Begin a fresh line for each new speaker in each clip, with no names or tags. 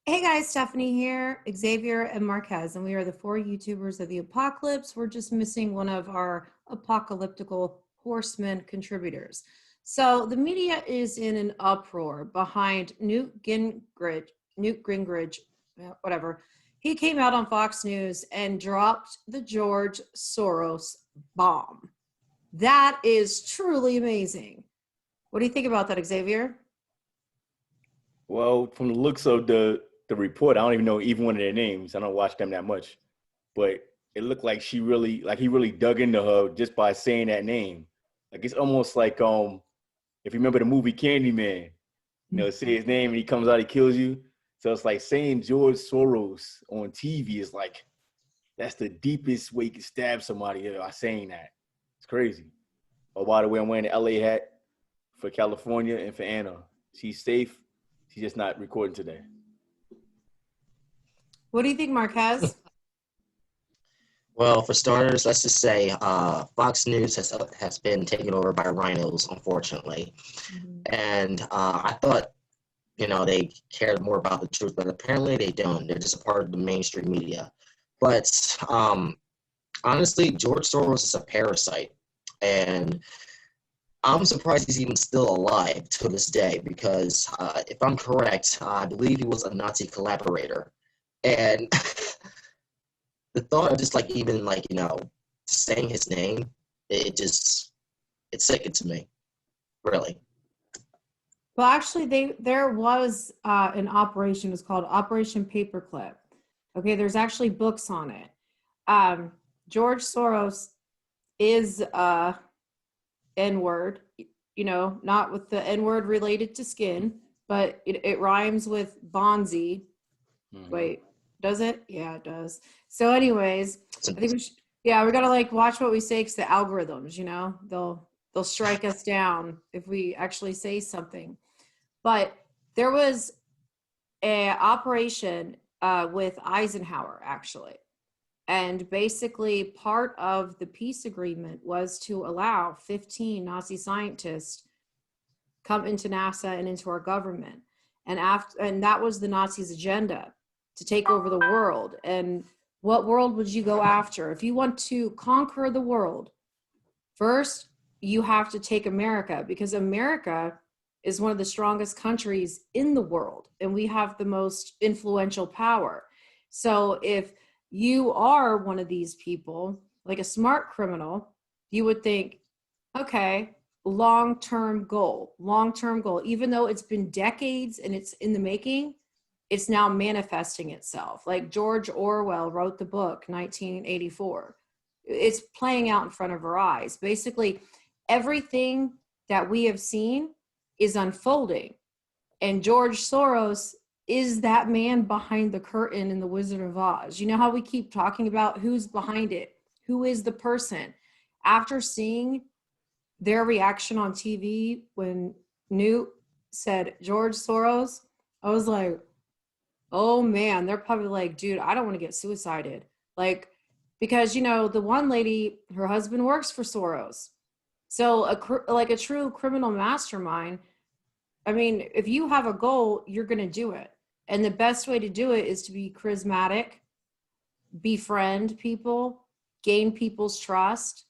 Hey guys, Stephanie here, Xavier and Marquez, and we are the four YouTubers of the apocalypse. We're just missing one of our apocalyptical horsemen contributors. So the media is in an uproar behind Newt Gingrich, whatever. He came out on Fox News and dropped the George Soros bomb. That is truly amazing. What do you think about that, Xavier?
Well, from the looks of the report, I don't even know even one of their names. I don't watch them that much, but it looked like he really dug into her just by saying that name. Like it's almost like if you remember the movie Candyman, say his name and he comes out, he kills you. So it's like saying George Soros on TV is like that's the deepest way you can stab somebody by saying that. It's crazy. Oh, by the way, I'm wearing the LA hat for California and for Anna. She's safe. She's just not recording today.
What do you think, Marquez?
Well, for starters, let's just say Fox News has been taken over by rhinos, unfortunately. And I thought, they cared more about the truth, but apparently they don't. They're just a part of the mainstream media. But honestly, George Soros is a parasite. And I'm surprised he's even still alive to this day because if I'm correct, I believe he was a Nazi collaborator. And the thought of just saying his name, it sickened to me, really.
Well, actually, there was an operation. It was called Operation Paperclip. Okay, there's actually books on it. George Soros is N-word, not with the N-word related to skin, but it rhymes with Bonzi. Mm-hmm. Wait, does it? Yeah, it does. So anyways, I think we gotta watch what we say because the algorithms, they'll strike us down if we actually say something. But there was an operation with Eisenhower, actually. And basically part of the peace agreement was to allow 15 Nazi scientists come into NASA and into our government. And that was the Nazis' agenda, to take over the world. And what world would you go after? If you want to conquer the world, first, you have to take America, because America is one of the strongest countries in the world, and we have the most influential power. So if you are one of these people, like a smart criminal, you would think, okay, long-term goal, even though it's been decades and it's in the making, it's now manifesting itself. Like George Orwell wrote the book, 1984. It's playing out in front of our eyes. Basically, everything that we have seen is unfolding. And George Soros is that man behind the curtain in The Wizard of Oz. You know how we keep talking about who's behind it? Who is the person? After seeing their reaction on TV when Newt said George Soros, I was like, oh man, they're probably like, dude, I don't want to get suicided. Because, the one lady, her husband works for Soros. So a true criminal mastermind, I mean, if you have a goal, you're going to do it. And the best way to do it is to be charismatic, befriend people, gain people's trust,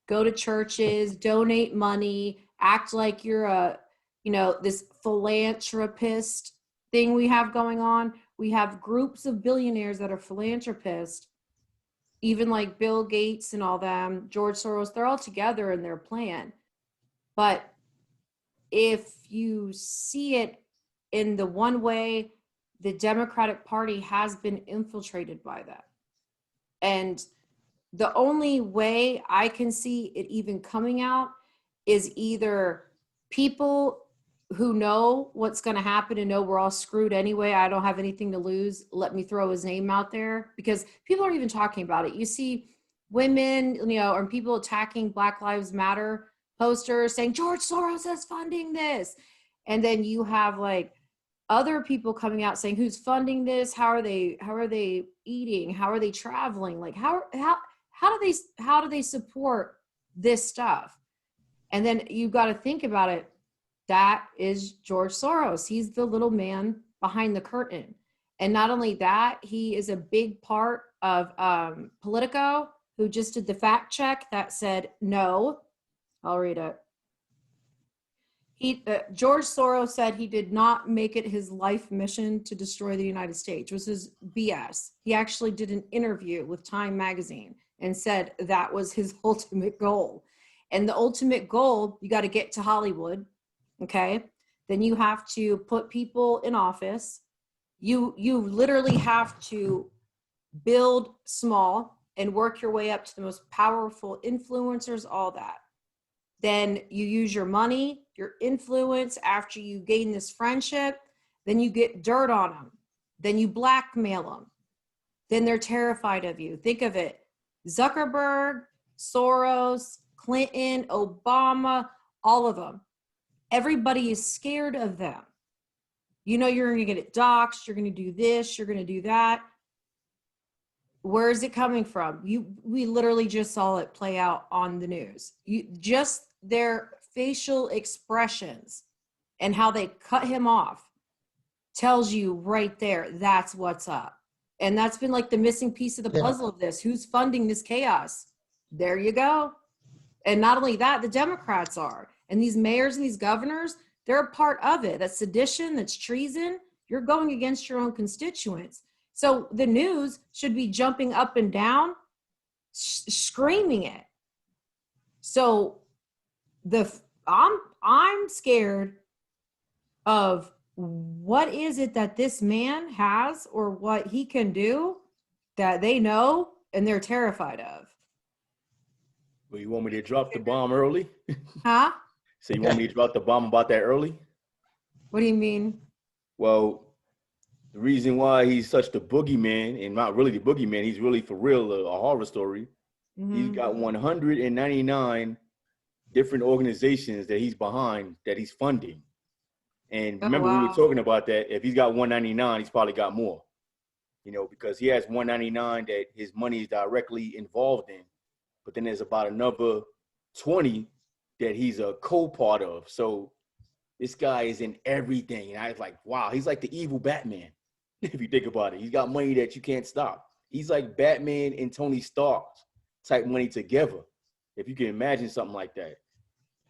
go to churches, donate money, act like you're this philanthropist thing we have going on. We have groups of billionaires that are philanthropists, even like Bill Gates and all them, George Soros, they're all together in their plan. But if you see it in the one way, the Democratic Party has been infiltrated by that. And the only way I can see it even coming out is either people who know what's going to happen and know we're all screwed anyway, I don't have anything to lose, let me throw his name out there, because people aren't even talking about it. You see women, or people attacking Black Lives Matter posters saying George Soros is funding this. And then you have other people coming out saying who's funding this, how are they eating, how are they traveling, how do they support this stuff? And then you got to think about it. That is George Soros. He's the little man behind the curtain. And not only that, he is a big part of Politico, who just did the fact check that said no. I'll read it. George Soros said he did not make it his life mission to destroy the United States, which is BS. He actually did an interview with Time magazine and said that was his ultimate goal. And the ultimate goal, you got to get to Hollywood, okay? Then you have to put people in office. You literally have to build small and work your way up to the most powerful influencers, all that. Then you use your money, your influence after you gain this friendship. Then you get dirt on them. Then you blackmail them. Then they're terrified of you. Think of it. Zuckerberg, Soros, Clinton, Obama, all of them. Everybody is scared of them. You know you're going to get it doxxed. You're going to do this. You're going to do that. Where is it coming from? We literally just saw it play out on the news. Just their facial expressions and how they cut him off tells you right there that's what's up. And that's been like the missing piece of the puzzle of this. Who's funding this chaos? There you go. And not only that, the Democrats are. And these mayors and these governors, they're a part of it. That's sedition, that's treason. You're going against your own constituents. So the news should be jumping up and down, screaming it. So I'm scared of what is it that this man has or what he can do that they know and they're terrified of.
Well, you want me to drop the bomb early?
Huh?
So you want me to drop the bomb about that early?
What do you mean?
Well, the reason why he's such the boogeyman, and not really the boogeyman, he's really for real a horror story. Mm-hmm. He's got 199 different organizations that he's behind, that he's funding. And remember, we were talking about that. If he's got 199, he's probably got more. You know, because he has 199 that his money is directly involved in. But then there's about another 20 that he's a co-part of. So this guy is in everything. And I was like, wow, he's like the evil Batman. If you think about it, he's got money that you can't stop. He's like Batman and Tony Stark type money together. If you can imagine something like that.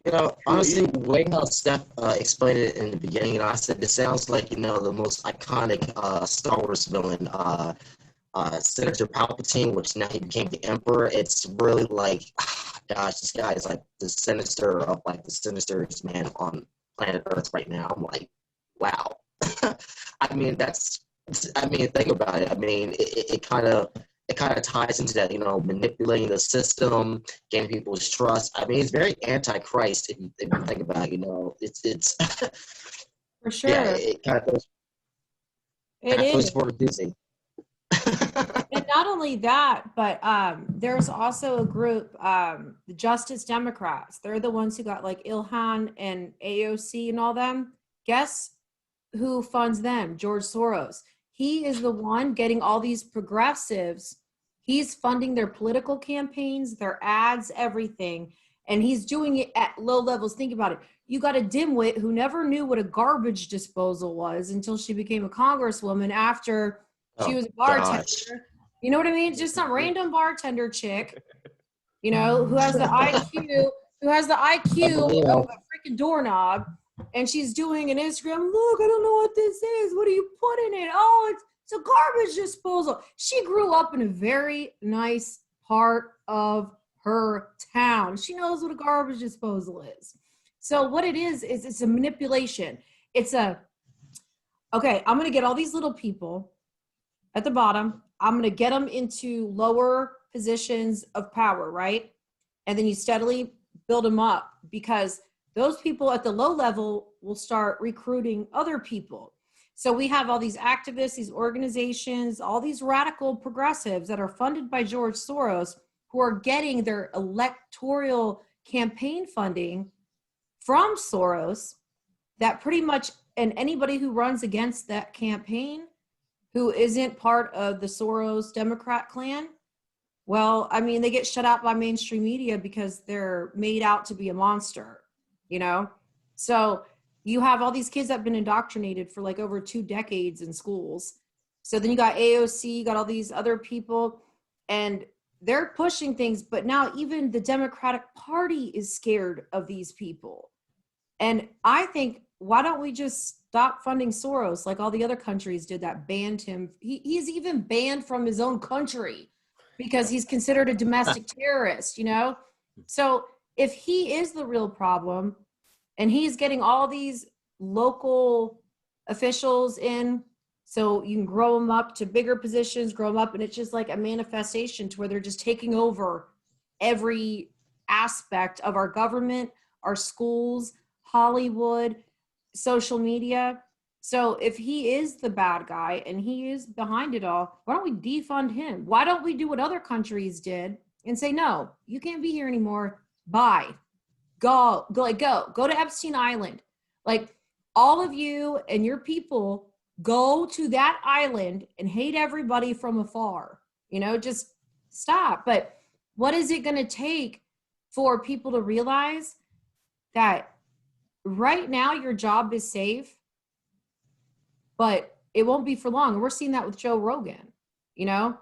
You know, honestly, the way how Steph explained it in the beginning, you know, I said this sounds like, you know, the most iconic Star Wars villain, Senator Palpatine, which now he became the Emperor. It's really like, gosh, this guy is like the sinister of like the sinisterest man on planet Earth right now. I'm like, wow. I mean, think about it. I mean, it kind of ties into that, you know, manipulating the system, gaining people's trust. I mean, it's very anti-Christ if you think about it. You know, it's
for sure.
Yeah, it kind of goes.
It is
for Disney.
And not only that, but there's also a group, the Justice Democrats. They're the ones who got like Ilhan and AOC and all them. Guess who funds them? George Soros. He is the one getting all these progressives. He's funding their political campaigns, their ads, everything. And he's doing it at low levels. Think about it. You got a dimwit who never knew what a garbage disposal was until she became a congresswoman after she was a bartender. Gosh. You know what I mean? Just some random bartender chick, you know, who has the IQ, of a freaking doorknob. And she's doing an Instagram, look, I don't know what this is. What are you putting in? Oh, it's a garbage disposal. She grew up in a very nice part of her town. She knows what a garbage disposal is. So what it is it's a manipulation. Okay, I'm going to get all these little people at the bottom. I'm going to get them into lower positions of power, right? And then you steadily build them up because those people at the low level will start recruiting other people. So we have all these activists, these organizations, all these radical progressives that are funded by George Soros who are getting their electoral campaign funding from Soros that pretty much, and anybody who runs against that campaign who isn't part of the Soros Democrat clan, well, I mean, they get shut out by mainstream media because they're made out to be a monster. You know, so you have all these kids that have been indoctrinated for like over 2 decades in schools. So then you got AOC, you got all these other people, and they're pushing things, but now even the Democratic Party is scared of these people. And I think, why don't we just stop funding Soros like all the other countries did that banned him? He's even banned from his own country because he's considered a domestic terrorist, you know? So if he is the real problem and he's getting all these local officials in, so you can grow them up to bigger positions, grow them up, and it's just like a manifestation to where they're just taking over every aspect of our government, our schools, Hollywood, social media. So if he is the bad guy and he is behind it all, why don't we defund him? Why don't we do what other countries did and say, no, you can't be here anymore. Bye. Go to Epstein Island. Like, all of you and your people go to that island and hate everybody from afar. You know, just stop. But what is it going to take for people to realize that right now your job is safe, but it won't be for long? And we're seeing that with Joe Rogan. You know,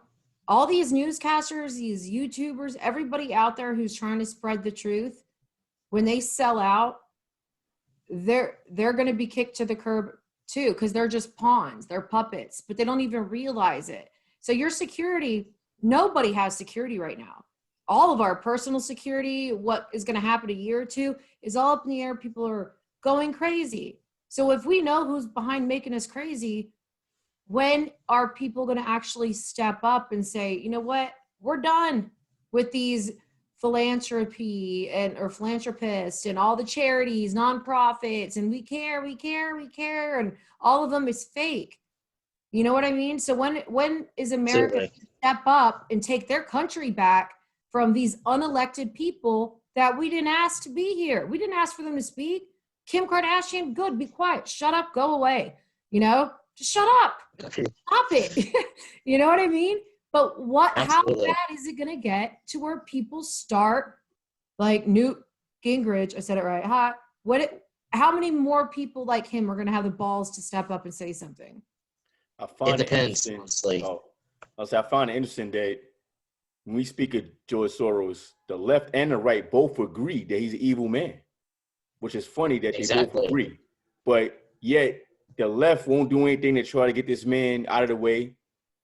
all these newscasters, these YouTubers, everybody out there who's trying to spread the truth, when they sell out, they're going to be kicked to the curb too, because they're just pawns, they're puppets, but they don't even realize it. So your security, nobody has security right now. All of our personal security, what is going to happen a year or two, is all up in the air. People are going crazy. So if we know who's behind making us crazy, when are people going to actually step up and say, you know what, we're done with these philanthropy or philanthropists and all the charities, nonprofits, and we care, and all of them is fake. You know what I mean? So when is America going to step up and take their country back from these unelected people that we didn't ask to be here? We didn't ask for them to speak. Kim Kardashian, good, be quiet, shut up, go away. You know, just shut up, stop it. You know what I mean? But how bad is it going to get to where people start, like Newt Gingrich, I said it right, how many more people like him are going to have the balls to step up and say something?
It depends, honestly.
I find it interesting that when we speak of George Soros, the left and the right both agree that he's an evil man, which is funny that they both agree. But yet the left won't do anything to try to get this man out of the way.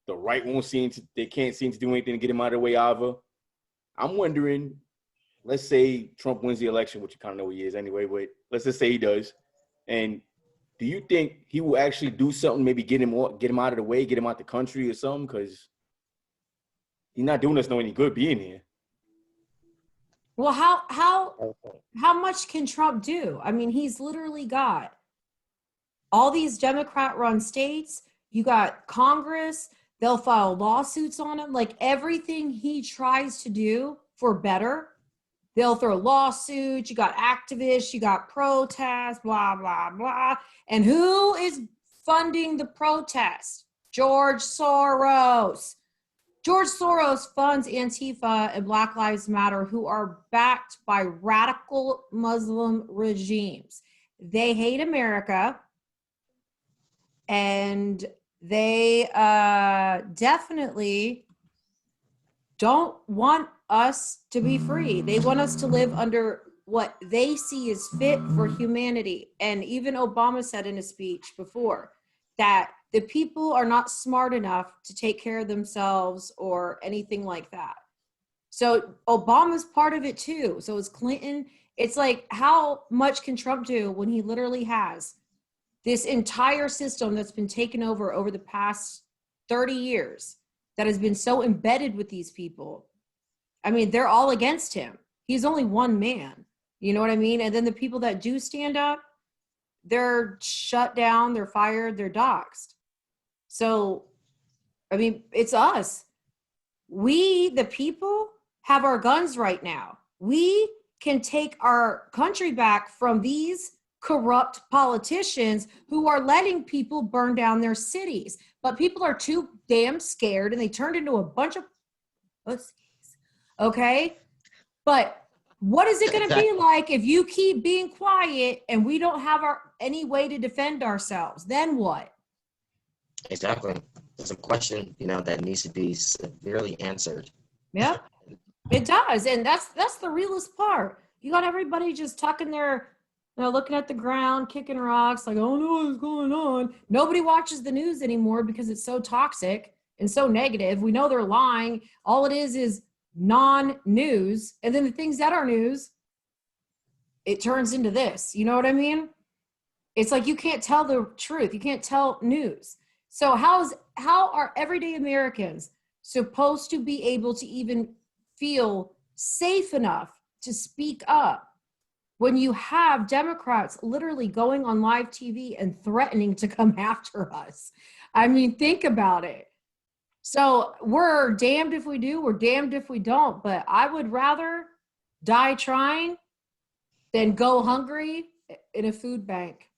The right can't seem to do anything to get him out of the way either. I'm wondering, let's say Trump wins the election, which you kind of know he is anyway, but let's just say he does. And do you think he will actually do something, maybe get him out of the way, get him out the country or something? Because he's not doing us no any good being here.
Well, how much can Trump do? I mean, he's literally got all these Democrat-run states. You got Congress. They'll file lawsuits on him. Like, everything he tries to do for better, they'll throw lawsuits. You got activists, you got protests, blah, blah, blah. And who is funding the protests? George Soros. George Soros funds Antifa and Black Lives Matter, who are backed by radical Muslim regimes. They hate America, and they definitely don't want us to be free. They want us to live under what they see as fit for humanity. And even Obama said in a speech before that the people are not smart enough to take care of themselves or anything like that. So Obama's part of it too. So is Clinton. It's like, how much can Trump do when he literally has this entire system that's been taken over the past 30 years that has been so embedded with these people? I mean, they're all against him. He's only one man. You know what I mean? And then the people that do stand up, they're shut down, they're fired, they're doxxed. So, I mean, it's us. We, the people, have our guns right now. We can take our country back from these corrupt politicians who are letting people burn down their cities. But people are too damn scared, and they turned into a bunch of pussies. Okay? But what is it going to be like if you keep being quiet and we don't have any way to defend ourselves? Then what?
Exactly. It's a question, that needs to be severely answered.
Yeah, it does. And that's the realest part. You got everybody just tucking their, looking at the ground, kicking rocks, like, oh no, what's going on? Nobody watches the news anymore because it's so toxic and so negative. We know they're lying. All it is non-news. And then the things that are news, it turns into this. You know what I mean? It's like you can't tell the truth. You can't tell news. So how are everyday Americans supposed to be able to even feel safe enough to speak up when you have Democrats literally going on live TV and threatening to come after us? I mean, think about it. So we're damned if we do, we're damned if we don't. But I would rather die trying than go hungry in a food bank.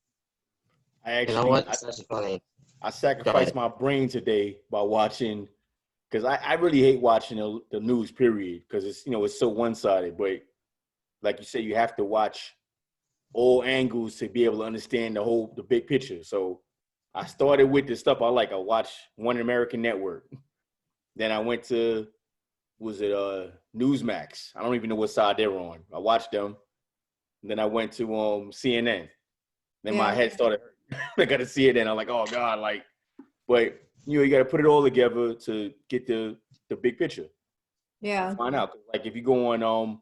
You know what? That's actually funny.
I sacrificed my brain today by watching, because I really hate watching the news, period, because it's so one-sided. But like you said, you have to watch all angles to be able to understand the big picture. So I started with the stuff I like. I watched One American Network. Then I went to, Newsmax? I don't even know what side they're on. I watched them. And then I went to CNN. Then my head started hurting. I got to see it, and I'm like, oh God, but you got to put it all together to get the big picture.
Yeah.
Find out. Like if you go on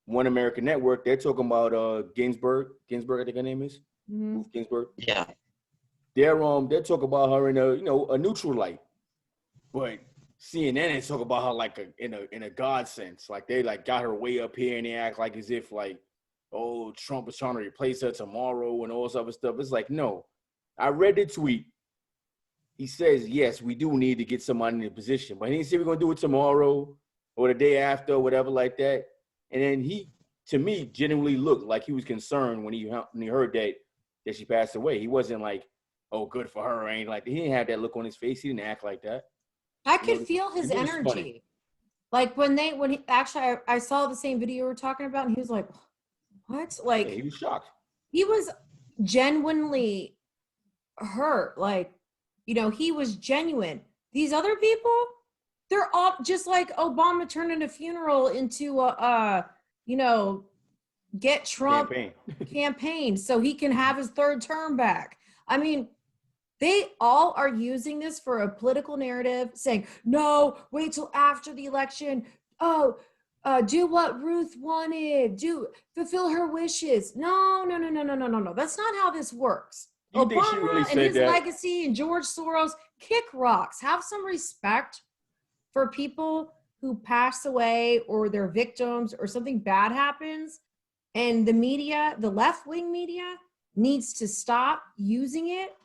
One American Network, they're talking about Ginsburg, I think her name is.
Mm-hmm.
Ruth Ginsburg.
Yeah.
They're talking about her in a neutral light, but CNN is talking about her in a God sense. Like they got her way up here, and they act like as if oh, Trump is trying to replace her tomorrow and all this other stuff. It's like, no. I read the tweet. He says, yes, we do need to get somebody in a position. But he didn't say we're going to do it tomorrow or the day after or whatever like that. And then he, to me, genuinely looked like he was concerned when he heard that she passed away. He wasn't like, oh, good for her. Or anything like that. He didn't have that look on his face. He didn't act like that.
I could feel his energy. Like I saw the same video we were talking about, and he was like, what? Like,
yeah, he was shocked.
He was genuinely hurt. He was genuine. These other people, they're all just like Obama turning a funeral into get Trump campaign so he can have his third term back. I mean, they all are using this for a political narrative, saying, no, wait till after the election. Oh, do what Ruth wanted. Fulfill her wishes. No. That's not how this works.
You think she
Obama
really
and
said
his
that?
legacy and George Soros, kick rocks. Have some respect for people who pass away or they're victims or something bad happens. And the media, the left-wing media, needs to stop using it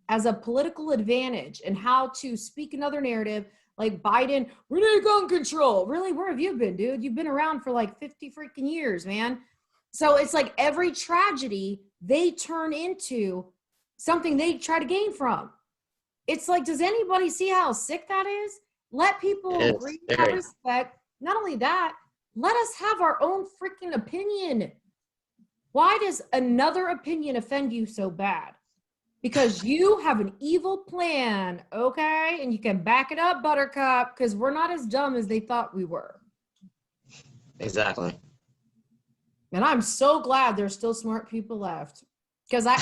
as a political advantage and how to speak another narrative. Like Biden, we need gun control. Really, where have you been, dude? You've been around for 50 freaking years, man. So it's like every tragedy they turn into something they try to gain from. It's like, does anybody see how sick that is? Let people breathe, have respect. Not only that, let us have our own freaking opinion. Why does another opinion offend you so bad? Because you have an evil plan, okay? And you can back it up, Buttercup, because we're not as dumb as they thought we were.
Exactly.
And I'm so glad there's still smart people left. Because I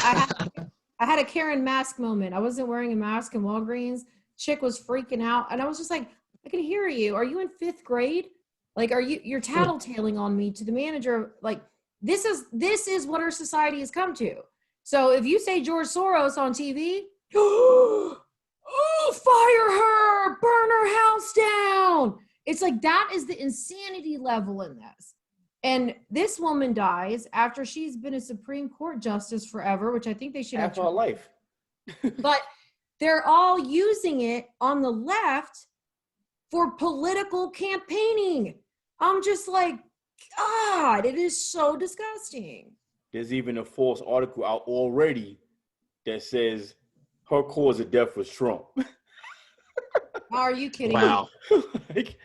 had a Karen mask moment. I wasn't wearing a mask in Walgreens. Chick was freaking out. And I was just like, I can hear you. Are you in 5th grade? You're tattletaling on me to the manager. This is what our society has come to. So if you say George Soros on TV, oh, fire her, burn her house down. It's like that is the insanity level in this. And this woman dies after she's been a Supreme Court justice forever, which I think they should have.
Half our life.
But they're all using it on the left for political campaigning. I'm just like, God, it is so disgusting.
There's even a false article out already that says her cause of death was Trump.
Are you kidding
Wow.
me?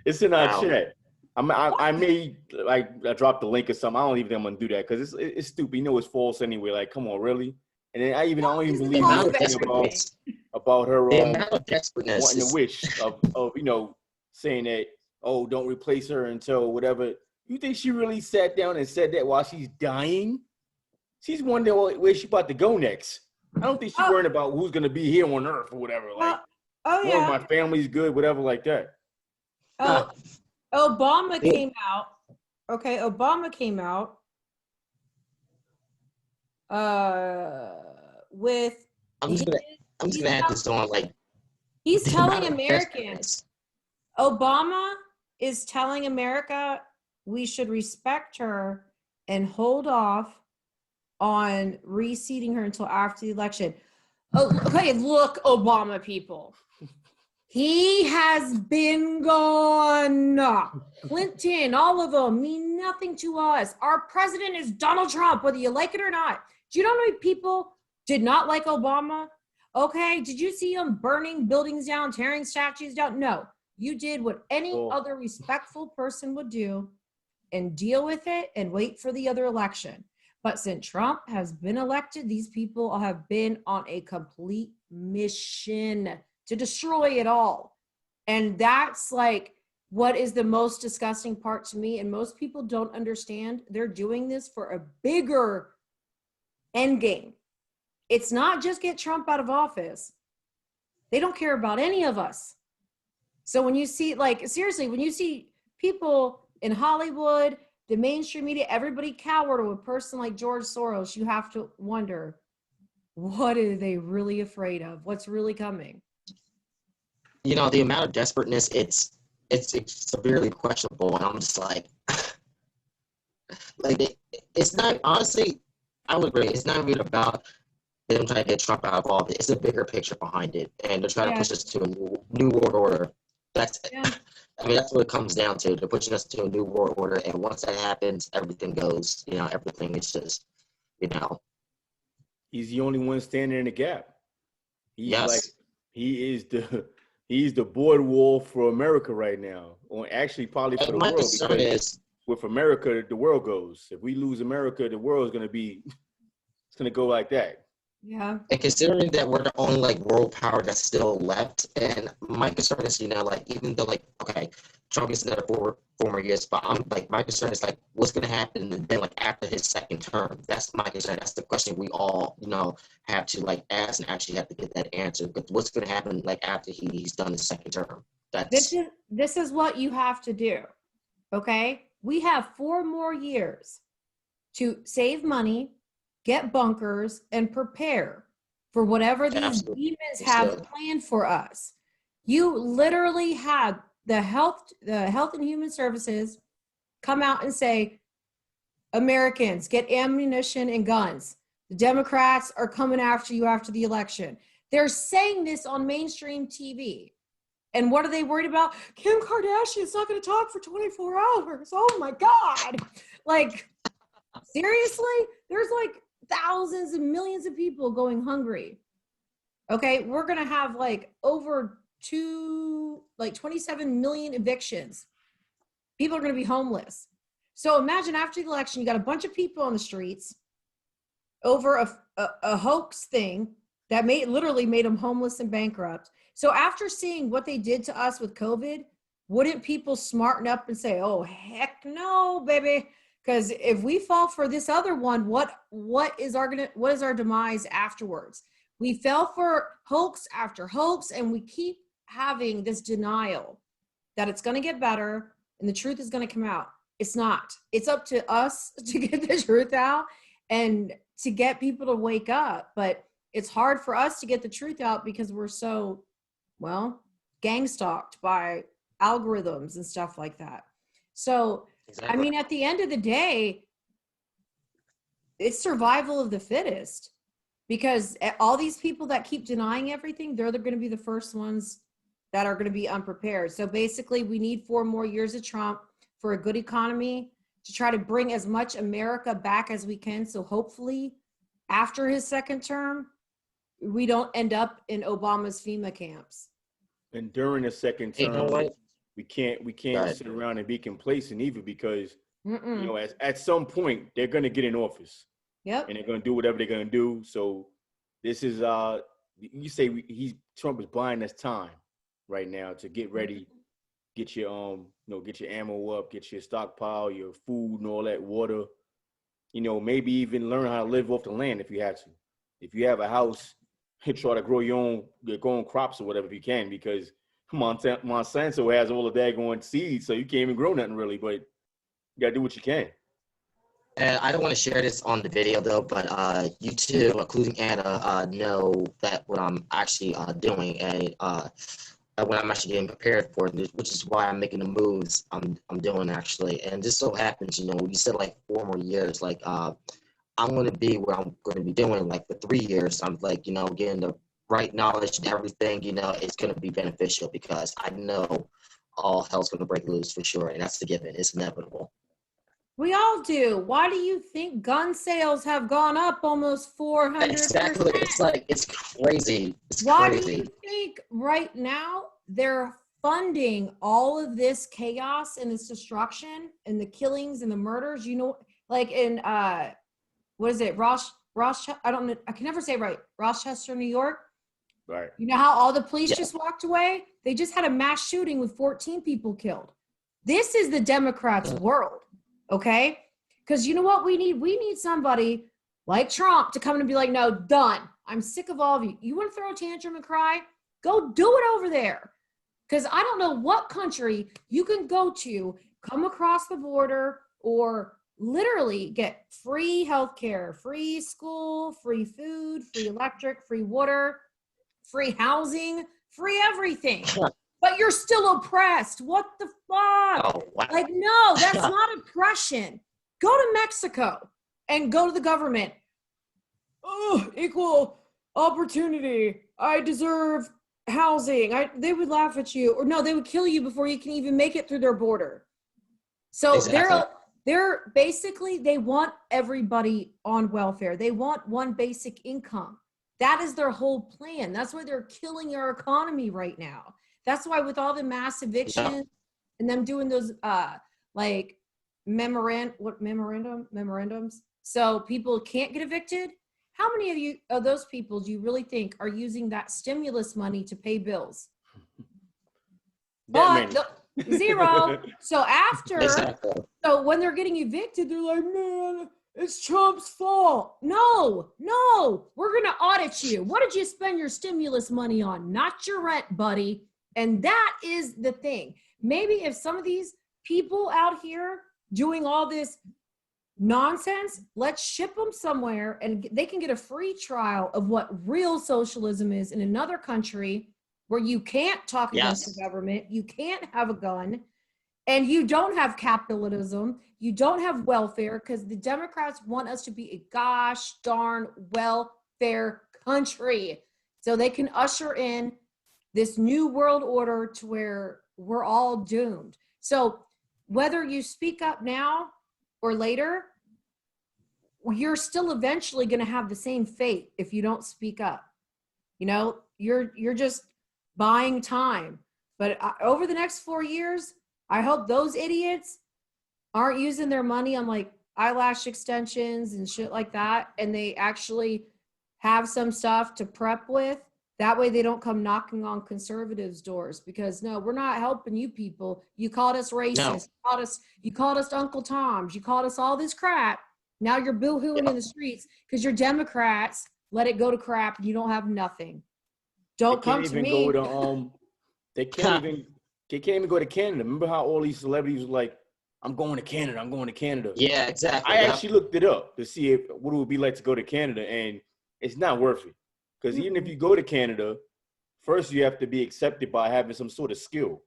It's in our chat. I may I dropped the link or something. I don't even think I'm gonna do that because it's stupid. It's false anyway. Come on, really? And then I don't even
This is
believe
all
the thing about her
the amount of desperateness
wanting
is,
the wish of saying that, oh, don't replace her until whatever. You think she really sat down and said that while she's dying? She's wondering where she's about to go next. I don't think she's worrying about who's gonna be here on Earth or whatever. Like,
oh
long as
yeah.
my family's good, whatever, like that.
Obama came out. Okay, Obama came out with.
I'm just gonna add this on, like,
He's
the
telling
amount of
Americans.
desperateness.
Obama is telling America we should respect her and hold off on reseating her until after the election. Oh, okay, look, Obama people. He has been gone. Clinton, all of them mean nothing to us. Our president is Donald Trump, whether you like it or not. Do you know how many people did not like Obama? Okay, did you see him burning buildings down, tearing statues down? No, you did what any other respectful person would do and deal with it and wait for the other election. But since Trump has been elected, these people have been on a complete mission to destroy it all. And that's like what is the most disgusting part to me. And most people don't understand they're doing this for a bigger end game. It's not just get Trump out of office. They don't care about any of us. So when you see, like, seriously, when you see people in Hollywood, the mainstream media, everybody cowered to a person like George Soros, you have to wonder, what are they really afraid of? What's really coming?
The amount of desperateness, it's severely questionable, and I'm just like, it's not, honestly, I would agree, it's not really about them trying to get Trump out of office. It's a bigger picture behind it, and they're trying to push us to a new world order. That's what it comes down to. They're pushing us to a new world order, and once that happens, everything goes. Everything is just,
He's the only one standing in the gap. He's the board wall for America right now, or actually probably for the world. Because with America, the world goes. If we lose America, the world is going to be. It's going to go like that.
Yeah.
And considering that we're the only world power that's still left, and my concern is, even though okay, Trump gets another four more years, but my concern is what's gonna happen then after his second term. That's my concern. That's the question we all have to ask and actually have to get that answer. But what's gonna happen after he's done his second term?
This is what you have to do. Okay, we have 4 more years to save money, get bunkers, and prepare for whatever these demons have planned for us. You literally had the Health and Human Services come out and say, Americans, get ammunition and guns. The Democrats are coming after you after the election. They're saying this on mainstream TV. And what are they worried about? Kim Kardashian's not going to talk for 24 hours. Oh my God. Seriously? There's thousands and millions of people going hungry. Okay, we're gonna have over 27 million evictions. People are gonna be homeless. So imagine after the election, you got a bunch of people on the streets over a hoax thing that literally made them homeless and bankrupt. So after seeing what they did to us with COVID, wouldn't people smarten up and say, oh, heck no, baby? Because if we fall for this other one, what is our demise afterwards? We fell for hoax after hoax, and we keep having this denial that it's going to get better and the truth is going to come out. It's not. It's up to us to get the truth out and to get people to wake up. But it's hard for us to get the truth out because we're so, gang stalked by algorithms and stuff like that. So, exactly. I mean, at the end of the day, it's survival of the fittest, because all these people that keep denying everything, they're going to be the first ones that are going to be unprepared. So basically, we need 4 more years of Trump for a good economy to try to bring as much America back as we can. So hopefully after his second term, we don't end up in Obama's FEMA camps.
And during the second term, we can't sit around and be complacent either, because at some point they're going to get in office.
Yep.
And they're going to do whatever they're going to do. So this is you say Trump is buying us time right now to get ready, get your get your ammo up, get your stockpile, your food and all that, water. Maybe even learn how to live off the land if you have to. If you have a house, try to grow your own crops or whatever if you can, because Monsanto has all the daggone seeds, so you can't even grow nothing really. But you gotta do what you can.
And I don't want to share this on the video though, but you two, including Anna, know that what I'm actually doing, and when I'm actually getting prepared for it, which is why I'm making the moves I'm doing actually. And just so happens, you said like 4 more years, like I'm going to be where I'm going to be doing like for 3 years. I'm like, getting the right knowledge and everything, it's going to be beneficial because I know all hell's going to break loose for sure. And that's the given. It's inevitable.
We all do. Why do you think gun sales have gone up almost 400%?
Exactly. It's crazy.
Why do you think right now they're funding all of this chaos and this destruction and the killings and the murders? Like in what is it? I don't know. I can never say it right. Rochester, New York.
Right.
You know how all the police just walked away? They just had a mass shooting with 14 people killed. This is the Democrats' world. Okay? Because you know what we need? We need somebody like Trump to come in and be like, no, done. I'm sick of all of you. You want to throw a tantrum and cry? Go do it over there. Because I don't know what country you can go to, come across the border, or literally get free healthcare, free school, free food, free electric, free water, free housing, free everything. But you're still oppressed. What the fuck?
Oh, wow.
Like, no, that's not oppression. Go to Mexico and go to the government. Oh, equal opportunity. I deserve housing. They would laugh at you. Or no, they would kill you before you can even make it through their border. So
exactly.
they're basically, they want everybody on welfare. They want one basic income. That is their whole plan. That's why they're killing our economy right now. That's why with all the mass evictions and them doing those like memorandums, so people can't get evicted. How many of those people do you really think are using that stimulus money to pay bills? Zero. So so when they're getting evicted, they're like, man, it's Trump's fault. No, we're going to audit you. What did you spend your stimulus money on? Not your rent, buddy. And that is the thing. Maybe if some of these people out here doing all this nonsense, let's ship them somewhere and they can get a free trial of what real socialism is in another country where you can't talk against the government, you can't have a gun, and you don't have capitalism, you don't have welfare, because the Democrats want us to be a gosh darn welfare country so they can usher in this new world order to where we're all doomed. So whether you speak up now or later, you're still eventually going to have the same fate if you don't speak up. You're just buying time. But over the next 4 years, I hope those idiots aren't using their money on like eyelash extensions and shit like that, and they actually have some stuff to prep with. That way they don't come knocking on conservatives' doors, because no, we're not helping you people. You called us racist. No. You called us Uncle Toms. You called us all this crap. Now you're boo-hooing in the streets because you're Democrats. Let it go to crap and you don't have nothing. Don't come to me.
They can't even go to Canada. Remember how all these celebrities were like, I'm going to Canada. I'm going to Canada.
Yeah, exactly.
I actually looked it up to see what it would be like to go to Canada, and it's not worth it. Because even if you go to Canada, first you have to be accepted by having some sort of skill.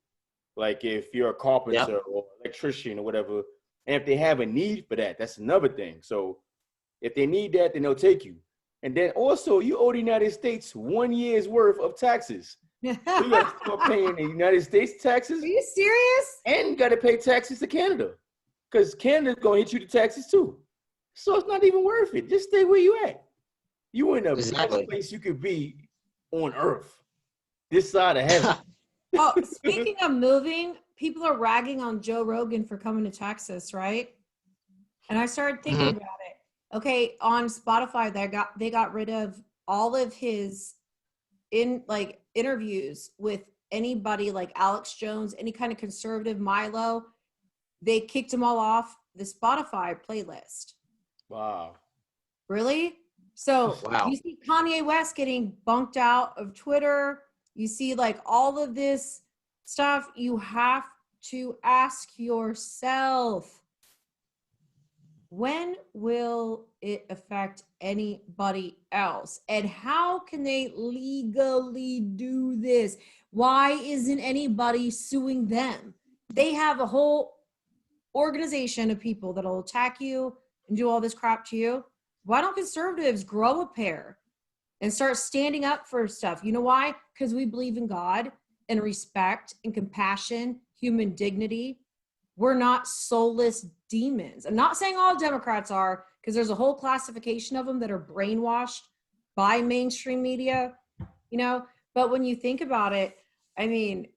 Like if you're a carpenter or electrician or whatever. And if they have a need for that, that's another thing. So if they need that, then they'll take you. And then also you owe the United States 1 year's worth of taxes. You got to start paying the United States taxes.
Are you serious?
And you got to pay taxes to Canada. Because Canada's going to hit you the taxes too. So it's not even worth it. Just stay where you at. You in the best place you could be on earth, this side of heaven.
Oh, speaking of moving, people are ragging on Joe Rogan for coming to Texas, right? And I started thinking about it. Okay, on Spotify, they got rid of all of his interviews with anybody like Alex Jones, any kind of conservative, Milo, they kicked them all off the Spotify playlist.
Wow.
Really? So
Wow.
you see Kanye West getting bunked out of Twitter. You see like all of this stuff. You have to ask yourself, when will it affect anybody else? And how can they legally do this? Why isn't anybody suing them? They have a whole organization of people that'll attack you and do all this crap to you. Why don't conservatives grow a pair and start standing up for stuff? You know why? Because we believe in God and respect and compassion, human dignity. We're not soulless demons. I'm not saying all Democrats are, because there's a whole classification of them that are brainwashed by mainstream media, you know. But when you think about it, I mean,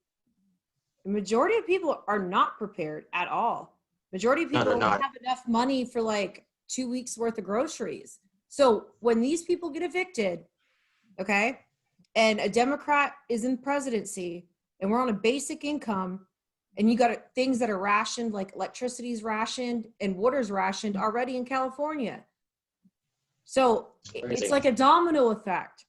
the majority of people are not prepared at all. Majority of people don't have enough money for like 2 weeks worth of groceries. So when these people get evicted, okay, and a Democrat is in presidency and we're on a basic income, and you got things that are rationed, like electricity's rationed and water's rationed already in California. So it's like a domino effect.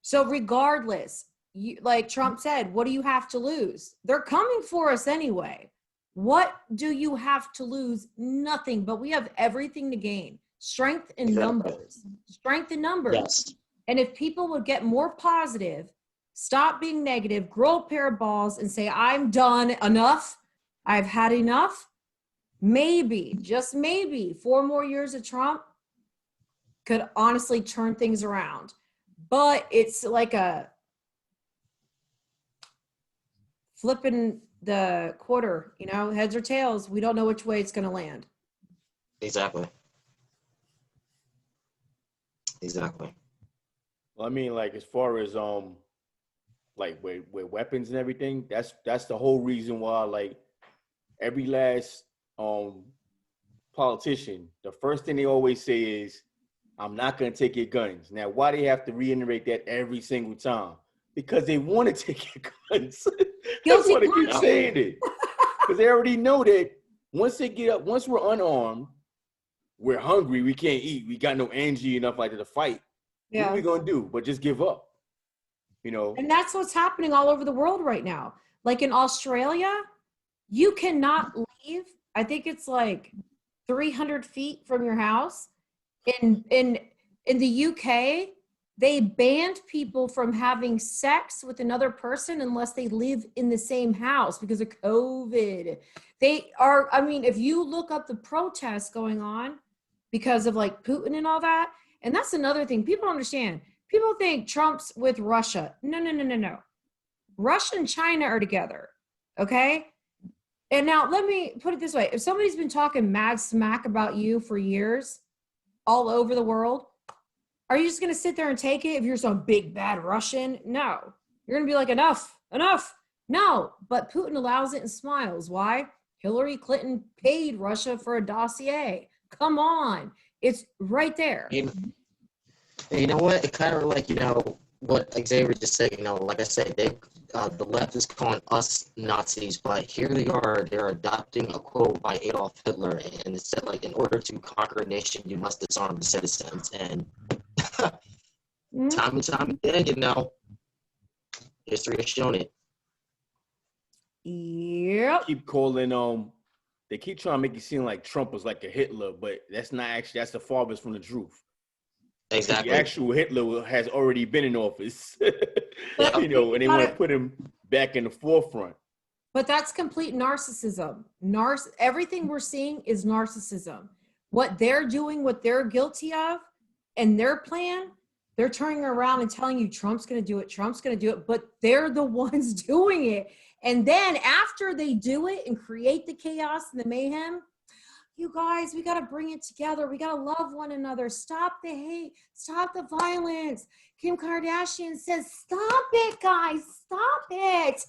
So regardless, you, like Trump said, what do you have to lose? They're coming for us anyway. What do you have to lose? Nothing, but we have everything to gain. Strength in numbers. Strength in numbers.
Yes.
And if people would get more positive, stop being negative, grow a pair of balls and say, I'm done, enough. I've had enough. Maybe, just maybe, 4 more years of Trump could honestly turn things around. But it's like a flipping the quarter, you know, heads or tails. We don't know which way it's going to land.
Exactly.
Well, I mean, like, as far as like with weapons and everything, that's the whole reason why, like, every last politician, the first thing they always say is, I'm not going to take your guns. Now, why they have to reiterate that every single time? Because they want to take your guns. That's why they keep saying it. Because they already know that once we're unarmed, we're hungry, we can't eat, we got no energy enough like to fight. Yeah. What are we going to do? But just give up. You know?
And that's what's happening all over the world right now. Like in Australia, you cannot leave. I think it's like 300 feet from your house. In the UK, they banned people from having sex with another person unless they live in the same house because of COVID. They are, I mean, if you look up the protests going on because of like Putin and all that, and that's another thing people don't understand. People think Trump's with Russia. No. Russia and China are together, okay? And now let me put it this way. If somebody's been talking mad smack about you for years all over the world, are you just going to sit there and take it if you're some big bad Russian? No. You're going to be like, enough. No, but Putin allows it and smiles. Why? Hillary Clinton paid Russia for a dossier. Come on. It's right there.
You know what? It kind of like, you know, what Xavier just said, you know, like I said, the left is calling us Nazis, but here they are, they're adopting a quote by Adolf Hitler, and it said, like, in order to conquer a nation, you must disarm the citizens, and time and time again, you know, history has shown it.
Yep.
They keep trying to make it seem like Trump was like a Hitler, but that's not actually, that's the farthest from the truth.
Exactly.
The actual Hitler has already been in office, you know, and they want to put him back in the forefront.
But that's complete narcissism. Everything we're seeing is narcissism. What they're doing, what they're guilty of, and their plan, they're turning around and telling you Trump's going to do it, but they're the ones doing it. And then after they do it and create the chaos and the mayhem, you guys, we got to bring it together. We got to love one another. Stop the hate. Stop the violence. Kim Kardashian says, stop it, guys. Stop it.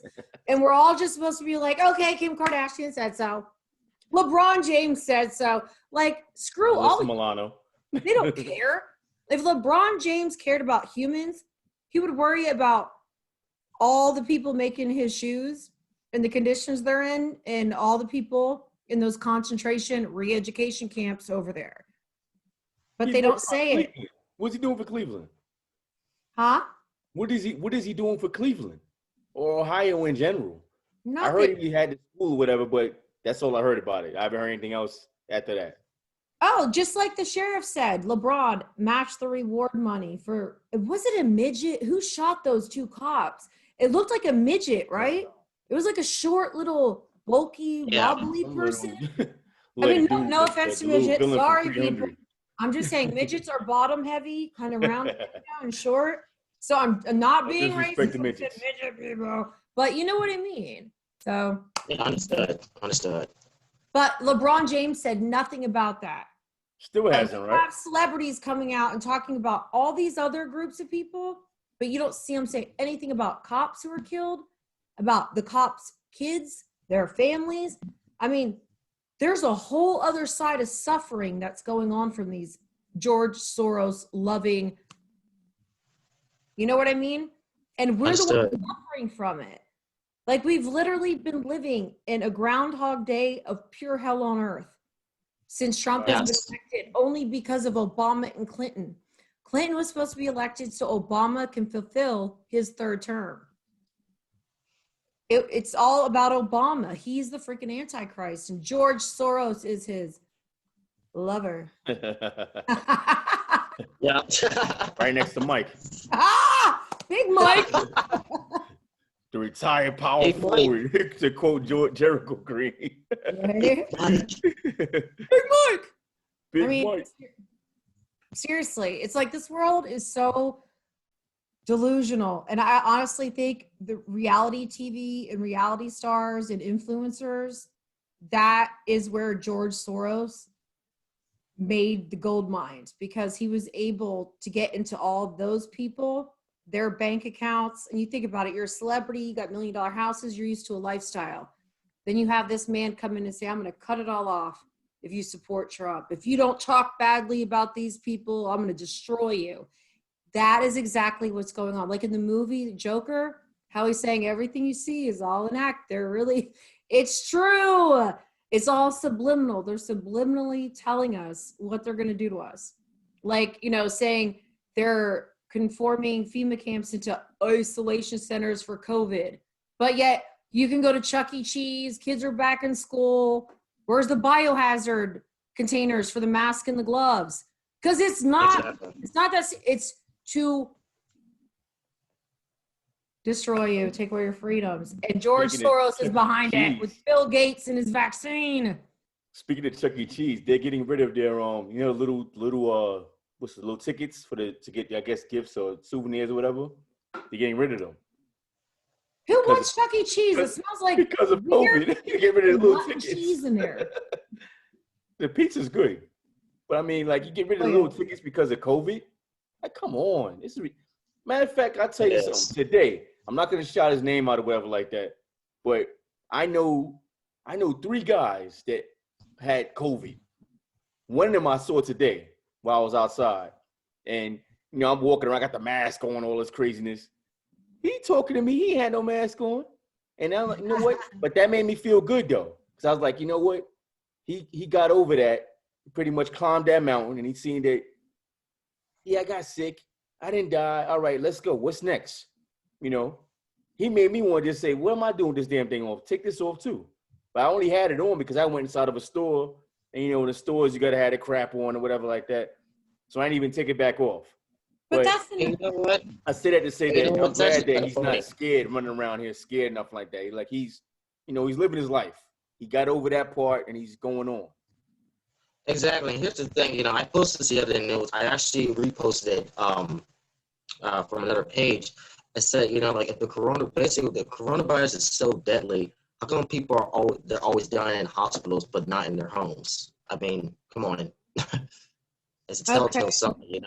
And we're all just supposed to be like, okay, Kim Kardashian said so. LeBron James said so. Like, screw all.
Milano.
They don't care. If LeBron James cared about humans, he would worry about all the people making his shoes and the conditions they're in and all the people in those concentration re-education camps over there. But they don't say it.
What's he doing for Cleveland?
Huh?
What is he doing for Cleveland or Ohio in general?
Nothing.
I heard he had the school or whatever, but that's all I heard about it. I haven't heard anything else after that.
Oh, just like the sheriff said, LeBron matched the reward money for, was it a midget? Who shot those two cops? It looked like a midget, right? It was like a short little bulky, wobbly person. I mean, no offense to midgets. Sorry, people. I'm just saying midgets are bottom heavy, kind of round and short. So I'm not being racist. Midget people, but you know what I mean. So
yeah, understood.
But LeBron James said nothing about that.
Still hasn't, right?
Have celebrities coming out and talking about all these other groups of people, but you don't see them say anything about cops who were killed, about the cops' kids, their families. I mean, there's a whole other side of suffering that's going on from these George Soros loving, you know what I mean? And we're the ones suffering from it. Like, we've literally been living in a Groundhog Day of pure hell on earth since Trump has been elected, only because of Obama and Clinton. Clinton was supposed to be elected so Obama can fulfill his third term. It's all about Obama. He's the freaking Antichrist, and George Soros is his lover.
Yeah.
Right next to Mike.
Big Mike.
The retired power forward, to quote Jericho Green.
Big Mike.
Big Mike.
Seriously, it's like this world is so delusional. And I honestly think the reality TV and reality stars and influencers, that is where George Soros made the gold mines, because he was able to get into all those people, their bank accounts. And you think about it, you're a celebrity, you got $1 million houses, you're used to a lifestyle. Then you have this man come in and say, I'm going to cut it all off if you support Trump. If you don't talk badly about these people, I'm going to destroy you. That is exactly what's going on. Like in the movie Joker, how he's saying everything you see is all an act. It's true. It's all subliminal. They're subliminally telling us what they're going to do to us. Like, saying they're conforming FEMA camps into isolation centers for COVID. But yet you can go to Chuck E. Cheese. Kids are back in school. Where's the biohazard containers for the mask and the gloves? Because it's not that, it's to destroy you, take away your freedoms. And George Soros is behind it with Bill Gates and his vaccine.
Speaking of Chuck E. Cheese, they're getting rid of their little tickets to get, I guess, gifts or souvenirs or whatever. They're getting rid of them.
Who wants Chuck E. Cheese? It smells like
because of COVID. You get rid of the little tickets.
Cheese in there.
The pizza's good, but I mean, like, you get rid of the little tickets because of COVID. Like, come on. Matter of fact, I'll tell you something. Today, I'm not going to shout his name out or whatever like that, but I know 3 guys that had COVID. One of them I saw today while I was outside. And, I'm walking around, I got the mask on, all this craziness. He talking to me, he had no mask on. And I'm like, you know what? But that made me feel good, though. Because I was like, you know what? He got over that, pretty much climbed that mountain, and he seen that, I got sick. I didn't die. All right, let's go. What's next? He made me want to just say, what am I doing this damn thing off? Take this off too. But I only had it on because I went inside of a store, and in the stores, you got to have the crap on or whatever like that. So I didn't even take it back off. But
you know what?
I said that to say that I'm glad that he's not scared running around here, scared, nothing like that. Like he's living his life. He got over that part and he's going on.
Exactly. Here's the thing, I posted this the other news. I actually reposted from another page. I said, if the coronavirus is so deadly, how come people are always dying in hospitals but not in their homes? I mean, come on. It's a telltale something,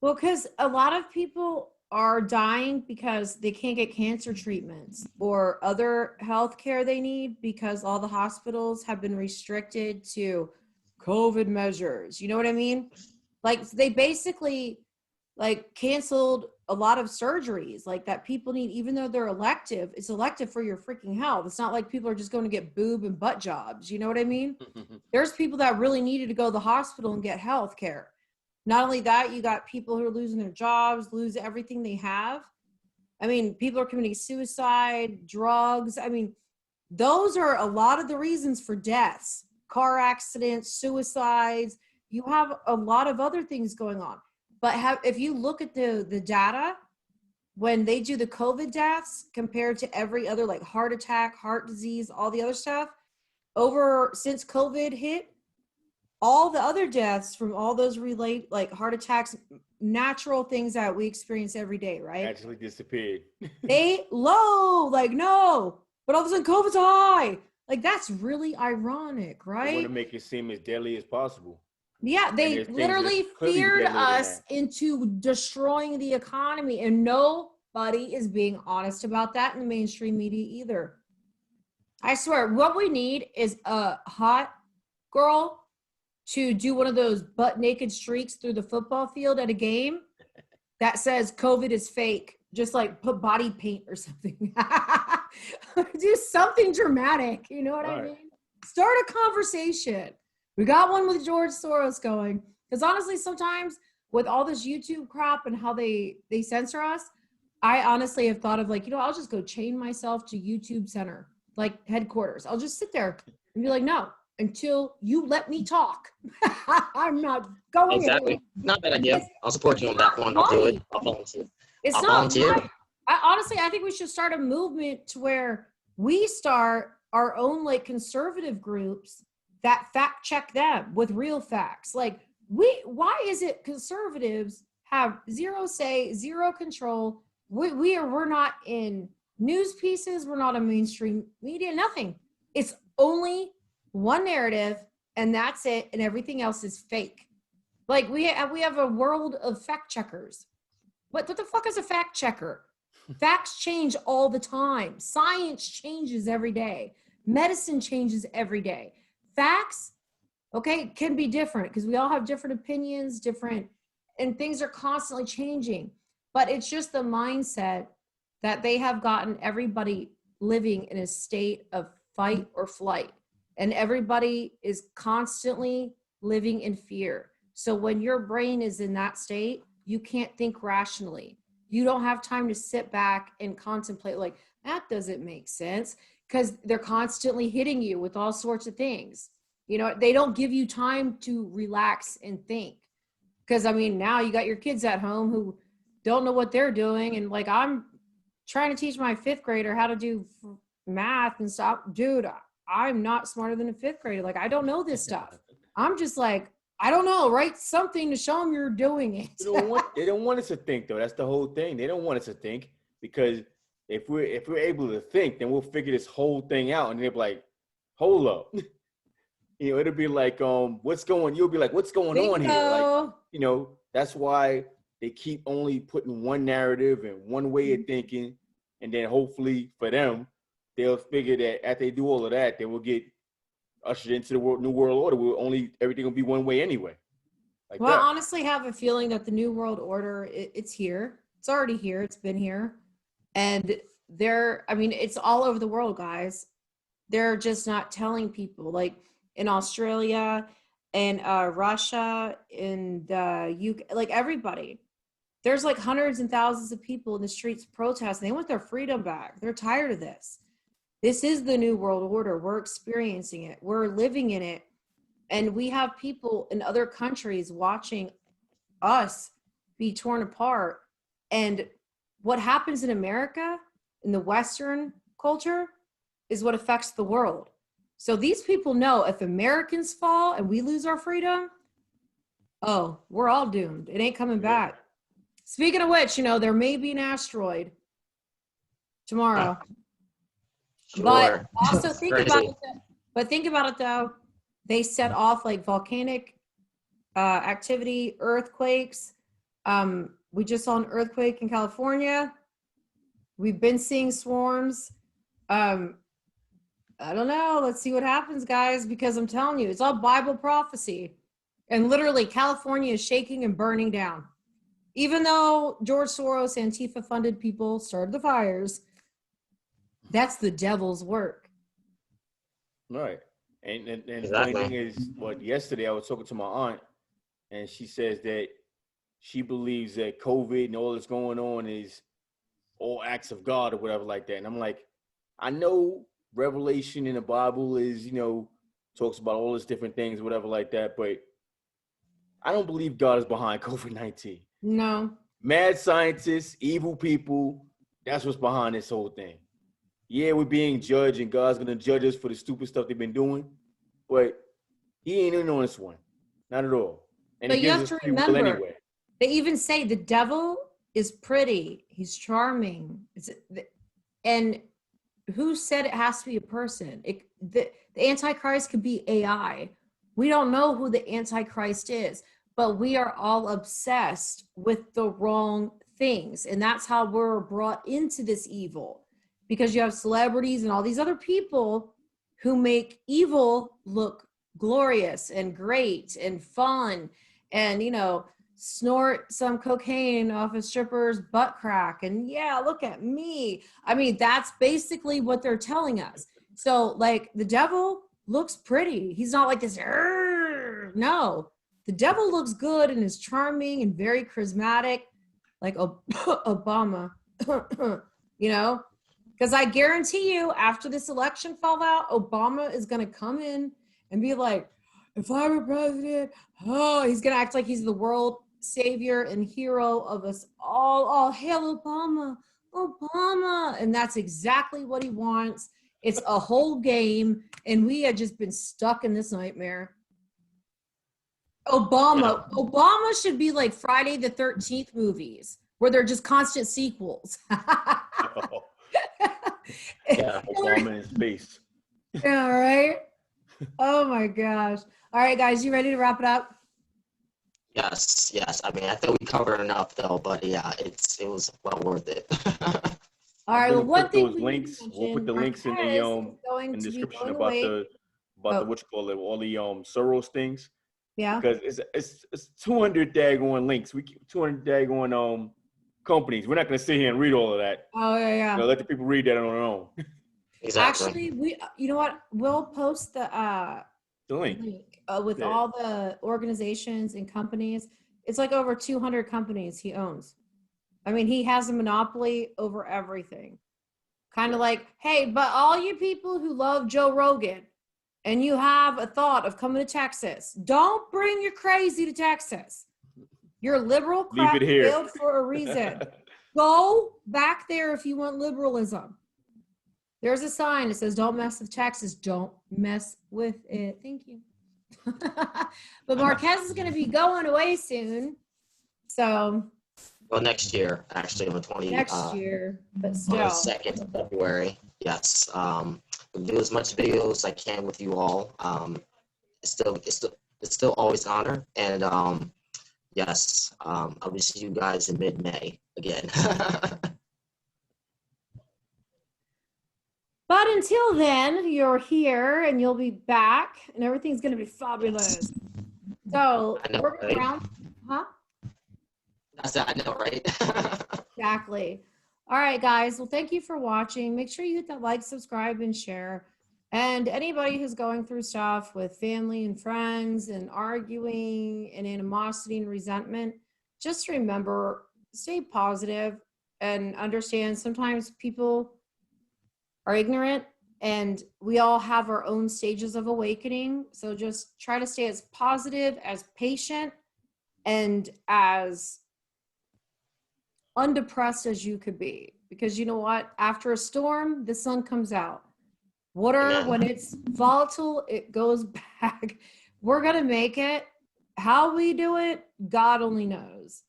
Well, because a lot of people are dying because they can't get cancer treatments or other health care they need because all the hospitals have been restricted to COVID measures. You know what I mean? Like they basically like canceled a lot of surgeries like that people need, even though they're elective. It's elective for your freaking health. It's not like people are just going to get boob and butt jobs. You know what I mean? There's people that really needed to go to the hospital and get health care. Not only that, you got people who are losing their jobs, lose everything they have. I mean, people are committing suicide, drugs. I mean, those are a lot of the reasons for deaths, car accidents, suicides. You have a lot of other things going on. But if you look at the data, when they do the COVID deaths compared to every other, like heart attack, heart disease, all the other stuff, since COVID hit, all the other deaths from all those like heart attacks, natural things that we experience every day, right?
Actually disappeared.
They low, like no, but all of a sudden COVID's high. Like that's really ironic,
They want to
right?
make it seem as deadly as possible.
Yeah, they literally feared us into destroying the economy, and nobody is being honest about that in the mainstream media either. I swear, what we need is a hot girl to do one of those butt naked streaks through the football field at a game that says COVID is fake. Just like put body paint or something. Do something dramatic. You know what I mean? Start a conversation. We got one with George Soros going. Because honestly, sometimes with all this YouTube crap and how they censor us, I honestly have thought of like, you know, I'll just go chain myself to YouTube Center, like headquarters. I'll just sit there and be like, no, until you let me talk. I'm not going
Exactly.
anywhere.
Not a bad idea. I'll support you on that one. I'll do it. I'll volunteer.
It's not. Honestly, I think we should start a movement to where we start our own like conservative groups that fact check them with real facts. Like why is it conservatives have zero say, zero control? We're not in news pieces. We're not in mainstream media, nothing. It's only one narrative and that's it. And everything else is fake. Like we have a world of fact checkers. What the fuck is a fact checker? Facts change all the time. Science changes every day. Medicine changes every day. Facts, okay, can be different because we all have different opinions, and things are constantly changing. But it's just the mindset that they have gotten everybody living in a state of fight or flight. And everybody is constantly living in fear. So when your brain is in that state, you can't think rationally. You don't have time to sit back and contemplate like, that doesn't make sense, because they're constantly hitting you with all sorts of things. You know, they don't give you time to relax and think. Because, I mean, now you got your kids at home who don't know what they're doing. And like, I'm trying to teach my fifth grader how to do math and stuff. Dude, I'm not smarter than a fifth grader. Like, I don't know this stuff. I'm just like, I don't know, write something to show them you're doing it.
They don't want us to think, though. That's the whole thing. They don't want us to think, because if we're able to think, then we'll figure this whole thing out. And they'll be like, hold up. You know, it'll be like, you'll be like, what's going on here? Like, you know, that's why they keep only putting one narrative and one way of thinking. And then hopefully for them, they'll figure that after they do all of that, they will get ushered into the new world order. Everything will be one way anyway. Like
I honestly have a feeling that the new world order, it's here. It's already here. It's been here. And it's all over the world, guys. They're just not telling people. Like in Australia and Russia and UK, like everybody. There's like hundreds and thousands of people in the streets protesting. They want their freedom back. They're tired of this. This is the new world order. We're experiencing it. We're living in it. And we have people in other countries watching us be torn apart. And what happens in America, in the Western culture, is what affects the world. So these people know if Americans fall and we lose our freedom, oh, we're all doomed. It ain't coming back. Speaking of which, you know, there may be an asteroid tomorrow.
Sure.
But also think about it though. They set off like volcanic activity, earthquakes. We just saw an earthquake in California. We've been seeing swarms. I don't know. Let's see what happens, guys, because I'm telling you, it's all Bible prophecy. And literally, California is shaking and burning down. Even though George Soros, Antifa-funded people started the fires, that's the devil's work.
Right. And the
Exactly.
funny thing is, yesterday I was talking to my aunt, and she says that she believes that COVID and all that's going on is all acts of God or whatever like that. And I'm like, I know Revelation in the Bible is, talks about all these different things, whatever like that, but I don't believe God is behind COVID-19.
No.
Mad scientists, evil people, that's what's behind this whole thing. Yeah, we're being judged, and God's going to judge us for the stupid stuff they've been doing, but he ain't in on this one. Not at all. And
But
he
you
gives
have to
us free will
remember,
anyway.
they even say the devil is pretty. He's charming. And who said it has to be a person? The Antichrist could be AI. We don't know who the Antichrist is, but we are all obsessed with the wrong things. And that's how we're brought into this evil, because you have celebrities and all these other people who make evil look glorious and great and fun, and snort some cocaine off a stripper's butt crack, and yeah, look at me. I mean, that's basically what they're telling us. So like, the devil looks pretty. He's not like this. No, the devil looks good and is charming and very charismatic, like Obama. Because I guarantee you, after this election fallout, Obama is going to come in and be like, if I were president, he's going to act like he's the world savior and hero of us all. Oh, hail Obama, Obama. And that's exactly what he wants. It's a whole game, and we had just been stuck in this nightmare. Obama should be like Friday the 13th movies, where they're just constant sequels.
Yeah, Obama in space.
Yeah, right? Oh my gosh. All right, guys, you ready to wrap it up?
Yes. I mean, I think we covered enough though, but yeah, it was well worth it.
All right, well, one thing
We'll put the links in the description about the what you call it, all the Soros things.
Yeah.
Because it's 200 daggone links. 200 daggone companies. We're not going to sit here and read all of that.
Oh yeah.
Let the people read that on their own.
Exactly.
Actually, you know what? We'll post the
link
with all the organizations and companies. It's like over 200 companies he owns. I mean, he has a monopoly over everything. Kind of like, hey, but all you people who love Joe Rogan and you have a thought of coming to Texas, don't bring your crazy to Texas. Your liberal crap failed for a reason. Go back there if you want liberalism. There's a sign that says, don't mess with Texas. Don't mess with it. Thank you. But Marquez is going to be going away soon. So.
Well, next year, actually, on the 20th.
Next year, but still.
On the 2nd of February. Yes. I'll do as much video as I can with you all. It's still always an honor. And yes, I'll see you guys in mid-May again.
But until then, you're here and you'll be back and everything's going to be fabulous. So work around, huh?
I know, right?
Exactly. All right, guys. Well, thank you for watching. Make sure you hit that like, subscribe, and share. And anybody who's going through stuff with family and friends and arguing and animosity and resentment, just remember, stay positive and understand sometimes people are ignorant and we all have our own stages of awakening. So just try to stay as positive, as patient, and as undepressed as you could be. Because you know what? After a storm, the sun comes out. Water, when it's volatile, it goes back. We're going to make it. How we do it, God only knows.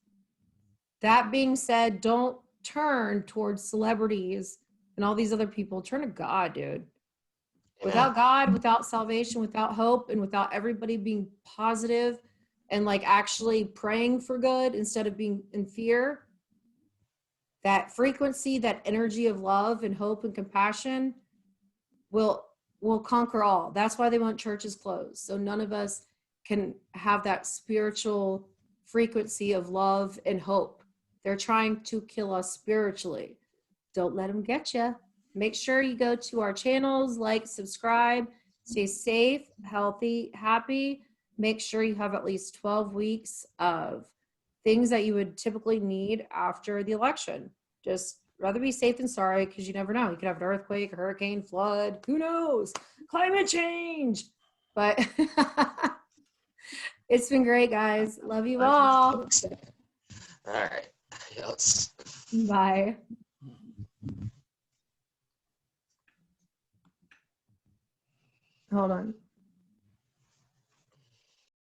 That being said, don't turn towards celebrities and all these other people. Turn to God, dude. Without God, without salvation, without hope, and without everybody being positive and like actually praying for good instead of being in fear, that frequency, that energy of love and hope and compassion will conquer all. That's why they want churches closed. So none of us can have that spiritual frequency of love and hope. They're trying to kill us spiritually. Don't let them get you. Make sure you go to our channels, like, subscribe, stay safe, healthy, happy. Make sure you have at least 12 weeks of things that you would typically need after the election. Just rather be safe than sorry, because you never know. You could have an earthquake, a hurricane, flood, who knows? Climate change. But it's been great, guys. Love you all.
All right. Yes.
Bye. Hold on.